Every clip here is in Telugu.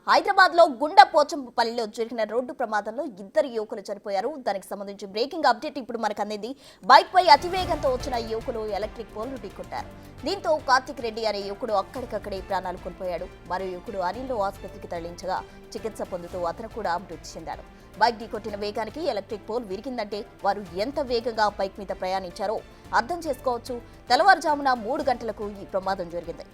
హైదరాబాద్ లో గుండెపోచంపల్లిలో జరిగిన రోడ్డు ప్రమాదంలో ఇద్దరు యువకులు చనిపోయారు. దానికి సంబంధించి బ్రేకింగ్ అప్డేట్ ఇప్పుడు మనకు అందింది. బైక్ పై అతివేగంతో వచ్చిన యువకులు ఎలక్ట్రిక్ పోల్ ఢీకొట్టారు. దీంతో కార్తిక్ రెడ్డి అనే యువకుడు అక్కడికక్కడే ప్రాణాలు కోల్పోయాడు. మరో యువకుడు అనిల్ ఆసుపత్రికి తరలించగా చికిత్స పొందుతూ అతను కూడా మృతి చెందాడు. బైక్ ఢీకొట్టిన వేగానికి ఎలక్ట్రిక్ పోల్ విరిగిందంటే వారు ఎంత వేగంగా బైక్ మీద ప్రయాణించారో అర్థం చేసుకోవచ్చు. తెల్లవారుజామున 3 గంటలకు ఈ ప్రమాదం జరిగింది.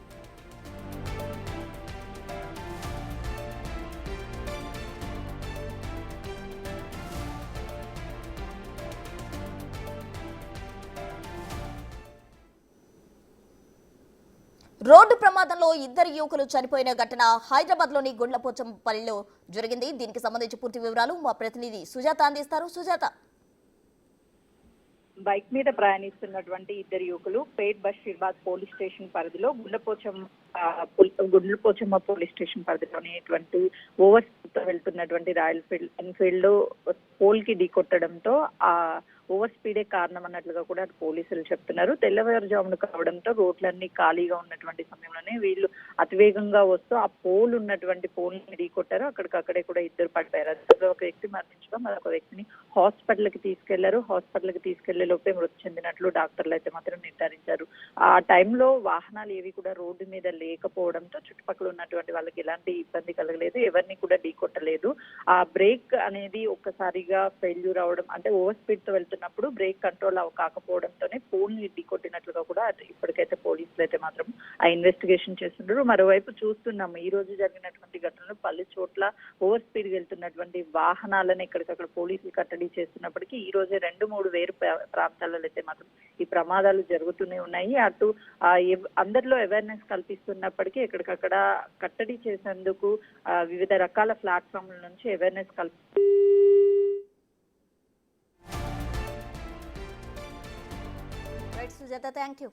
రోడ్డు ప్రమాదంలో ఇద్దరు యువకులు చనిపోయిన ఘటన హైదరాబాద్ లోని గుండ్లపోచంపల్లిలో జరిగింది. దీనికి సంబంధించి పూర్తి వివరాలు మా ప్రతినిధి సుజాత అందిస్తారు. సుజాత, బైక్ మీద ప్రయాణిస్తున్నటువంటి ఇద్దరు యువకులు పేట్ బషీర్బాద్ పోలీస్ స్టేషన్ పరిధిలో గుండ్లపోచమ్మ పోలీస్ స్టేషన్ పరిధిలోనేటువంటి ఓవర్ స్పీడ్ వెళ్తున్నటువంటి రాయల్ ఎన్ఫీల్డ్ పోల్ కి ఢీకొట్టడంతో ఆ ఓవర్ స్పీడే కారణం అన్నట్లుగా కూడా పోలీసులు చెప్తున్నారు. తెల్లవారుజామున కావడంతో రోడ్లన్నీ ఖాళీగా ఉన్నటువంటి సమయంలోనే వీళ్ళు అతివేగంగా వస్తూ ఆ పోల్ ఉన్నటువంటి పోల్ ని ఢీకొట్టారు. అక్కడికక్కడే కూడా ఇద్దరు పడిపోయారు. అందులో ఒక వ్యక్తి మరణించగా మరొక వ్యక్తిని హాస్పిటల్ కి తీసుకెళ్లారు. హాస్పిటల్ కి తీసుకెళ్లే లోపే మృతి చెందినట్లు డాక్టర్లు అయితే మాత్రం నిర్ధారించారు. ఆ టైంలో వాహనాలు ఏవి కూడా రోడ్డు మీద లేకపోవడంతో చుట్టుపక్కల ఉన్నటువంటి వాళ్ళకి ఎలాంటి ఇబ్బంది కలగలేదు. ఎవరిని కూడా ఢీకొట్టలేదు. ఆ బ్రేక్ అనేది ఒక్కసారిగా ఫెయిల్యూర్ అవడం, అంటే ఓవర్ స్పీడ్ తో వెళ్తున్నప్పుడు బ్రేక్ కంట్రోల్ కాకపోవడంతోనే పోల్ ని ఢీకొట్టినట్లుగా కూడా ఇప్పటికైతే పోలీసులు అయితే మాత్రం ఆ ఇన్వెస్టిగేషన్ చేస్తున్నారు. మరోవైపు చూస్తున్నాము, ఈ రోజు జరిగినటువంటి ఘటనలో పలు చోట్ల ఓవర్ స్పీడ్ వెళ్తున్నటువంటి వాహనాలను ఎక్కడికక్కడ పోలీసులు కట్టడి చేస్తున్నప్పటికీ ఈ రోజే 2-3 వేరు ప్రాంతాలలో అయితే మాత్రం ఈ ప్రమాదాలు జరుగుతూనే ఉన్నాయి. అటు అందరిలో అవేర్నెస్ కల్పిస్తున్నప్పటికీ ఎక్కడికక్కడ కట్టడి చేసేందుకు వివిధ రకాల ప్లాట్ఫామ్ల నుంచి అవేర్నెస్ సుజాత, థ్యాంక్ యూ.